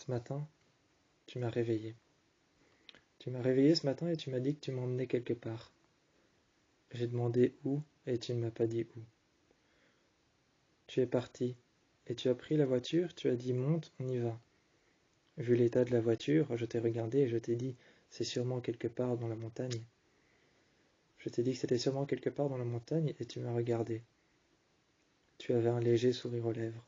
Ce matin, tu m'as réveillé. Tu m'as réveillé ce matin et tu m'as dit que tu m'emmenais quelque part. J'ai demandé où et tu ne m'as pas dit où. Tu es parti et tu as pris la voiture, tu as dit monte, on y va. Vu l'état de la voiture, je t'ai regardé et je t'ai dit c'est sûrement quelque part dans la montagne. Je t'ai dit que c'était sûrement quelque part dans la montagne et tu m'as regardé. Tu avais un léger sourire aux lèvres.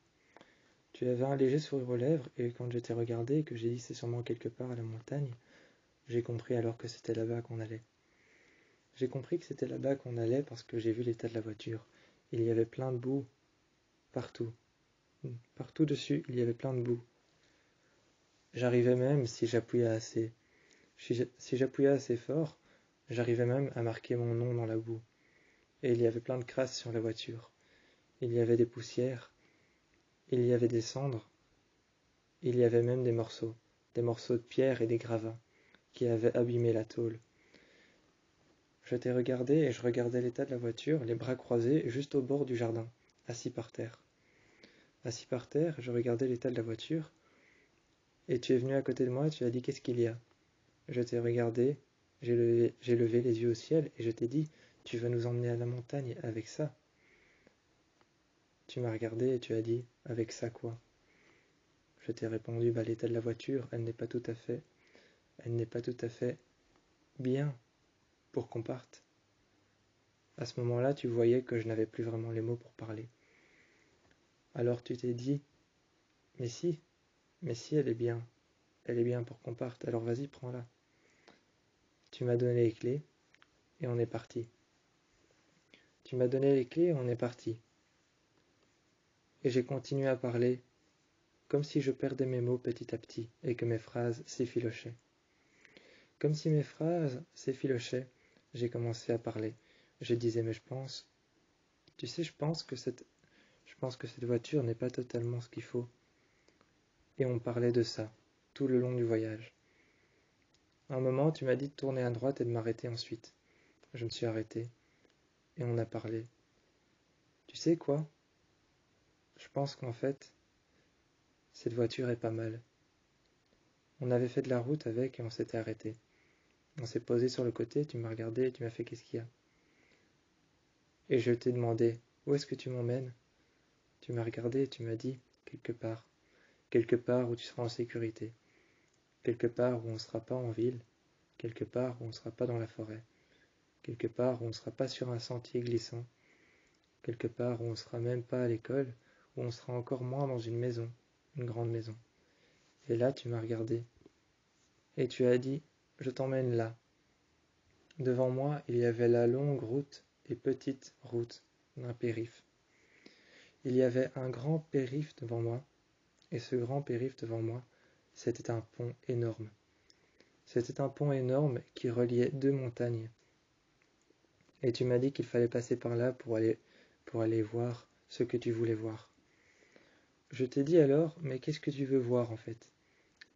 Tu avais un léger sourire aux lèvres et quand je t'ai regardé et que j'ai dit c'est sûrement quelque part à la montagne, j'ai compris alors que c'était là-bas qu'on allait. J'ai compris que c'était là-bas qu'on allait parce que j'ai vu l'état de la voiture. Il y avait plein de boue partout. Partout dessus, il y avait plein de boue. J'arrivais même, si j'appuyais assez fort, j'arrivais même à marquer mon nom dans la boue. Et il y avait plein de crasse sur la voiture. Il y avait des poussières, il y avait des cendres, il y avait même des morceaux de pierre et des gravats qui avaient abîmé la tôle. Je t'ai regardé et je regardais l'état de la voiture, les bras croisés, juste au bord du jardin, assis par terre. Assis par terre, je regardais l'état de la voiture, et tu es venu à côté de moi et tu as dit qu'est-ce qu'il y a? Je t'ai regardé, j'ai levé les yeux au ciel et je t'ai dit tu vas nous emmener à la montagne avec ça. Tu m'as regardé et tu as dit avec ça quoi? Je t'ai répondu l'état de la voiture, elle n'est pas tout à fait bien pour qu'on parte. À ce moment-là, tu voyais que je n'avais plus vraiment les mots pour parler. Alors tu t'es dit mais si, elle est bien pour qu'on parte, alors vas-y, prends-la. Tu m'as donné les clés et on est parti. Tu m'as donné les clés et on est parti. Et j'ai continué à parler comme si je perdais mes mots petit à petit et que mes phrases s'effilochaient. Comme si mes phrases s'effilochaient, j'ai commencé à parler. Je disais mais je pense que cette voiture n'est pas totalement ce qu'il faut. Et on parlait de ça tout le long du voyage. À un moment, tu m'as dit de tourner à droite et de m'arrêter ensuite. Je me suis arrêté et on a parlé. Tu sais quoi? Je pense qu'en fait, cette voiture est pas mal. On avait fait de la route avec et on s'était arrêté. On s'est posé sur le côté, tu m'as regardé et tu m'as fait qu'est-ce qu'il y a? Et je t'ai demandé, où est-ce que tu m'emmènes? Tu m'as regardé et tu m'as dit, quelque part où tu seras en sécurité, quelque part où on ne sera pas en ville, quelque part où on ne sera pas dans la forêt, quelque part où on ne sera pas sur un sentier glissant, quelque part où on ne sera même pas à l'école, où on sera encore moins dans une maison, une grande maison. Et là, tu m'as regardé et tu as dit, je t'emmène là. Devant moi, il y avait la longue route et petite route d'un périph'. Il y avait un grand périph' devant moi, et ce grand périph' devant moi, c'était un pont énorme. C'était un pont énorme qui reliait deux montagnes. Et tu m'as dit qu'il fallait passer par là pour aller voir ce que tu voulais voir. Je t'ai dit alors, mais qu'est-ce que tu veux voir en fait?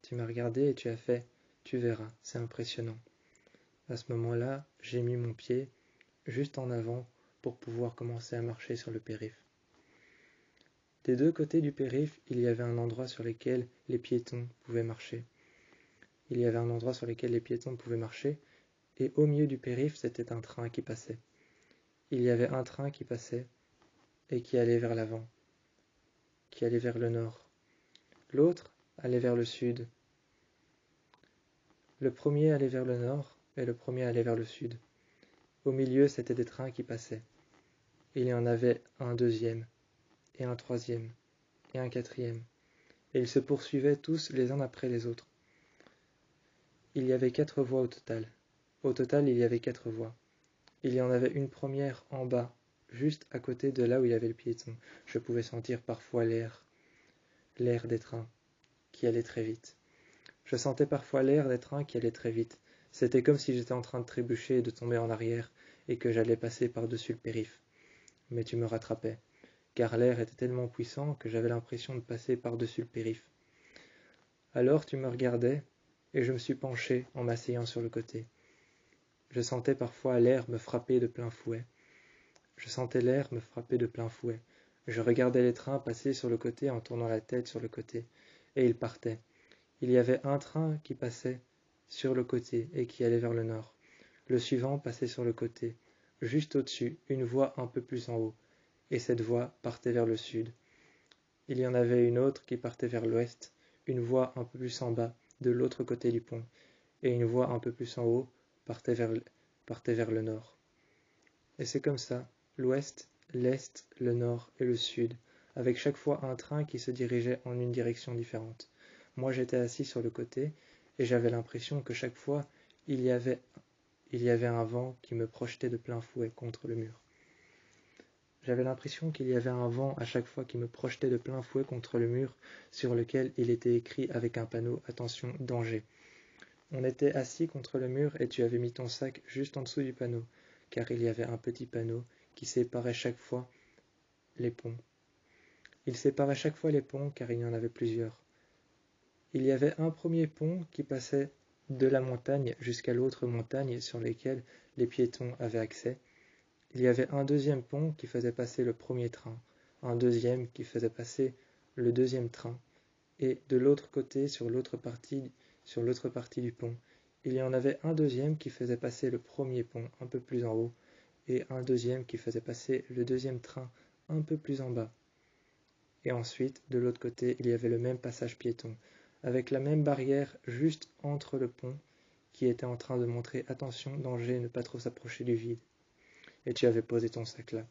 Tu m'as regardé et tu as fait, tu verras, c'est impressionnant. À ce moment-là, j'ai mis mon pied juste en avant pour pouvoir commencer à marcher sur le périph'. Des deux côtés du périph', il y avait un endroit sur lequel les piétons pouvaient marcher. Et au milieu du périph', c'était un train qui passait. Il y avait un train qui passait et qui allait vers l'avant, qui allait vers le nord. L'autre allait vers le sud. Le premier allait vers le nord et le premier allait vers le sud. Au milieu, c'était des trains qui passaient. Il y en avait un deuxième, et un troisième, et un quatrième. Et ils se poursuivaient tous les uns après les autres. Il y avait 4 voies au total. Au total, il y avait 4 voies. Il y en avait une première en bas, juste à côté de là où il y avait le piéton. Je pouvais sentir parfois l'air des trains qui allait très vite. Je sentais parfois l'air des trains qui allait très vite. C'était comme si j'étais en train de trébucher et de tomber en arrière et que j'allais passer par-dessus le périph'. Mais tu me rattrapais, car l'air était tellement puissant que j'avais l'impression de passer par-dessus le périph'. Alors tu me regardais et je me suis penché en m'asseyant sur le côté. Je sentais parfois l'air me frapper de plein fouet. Je regardais les trains passer sur le côté en tournant la tête sur le côté, et ils partaient. Il y avait un train qui passait sur le côté et qui allait vers le nord. Le suivant passait sur le côté. Juste au-dessus, une voie un peu plus en haut, et cette voie partait vers le sud. Il y en avait une autre qui partait vers l'ouest, une voie un peu plus en bas, de l'autre côté du pont, et une voie un peu plus en haut partait vers le nord. Et c'est comme ça, l'ouest, l'est, le nord et le sud, avec chaque fois un train qui se dirigeait en une direction différente. Moi j'étais assis sur le côté, et j'avais l'impression que chaque fois, il y avait un vent qui me projetait de plein fouet contre le mur. J'avais l'impression qu'il y avait un vent à chaque fois qui me projetait de plein fouet contre le mur sur lequel il était écrit avec un panneau « Attention, danger ». On était assis contre le mur et tu avais mis ton sac juste en dessous du panneau, car il y avait un petit panneau qui séparait chaque fois les ponts. Il séparait chaque fois les ponts car il y en avait plusieurs. Il y avait un premier pont qui passait de la montagne jusqu'à l'autre montagne sur lesquelles les piétons avaient accès. Il y avait un deuxième pont qui faisait passer le premier train, un deuxième qui faisait passer le deuxième train, et de l'autre côté, sur l'autre partie du pont, il y en avait un deuxième qui faisait passer le premier pont un peu plus en haut, et un deuxième qui faisait passer le deuxième train un peu plus en bas. Et ensuite, de l'autre côté, il y avait le même passage piéton, avec la même barrière juste entre le pont, qui était en train de montrer « Attention, danger, ne pas trop s'approcher du vide ». Et tu avais posé ton sac là.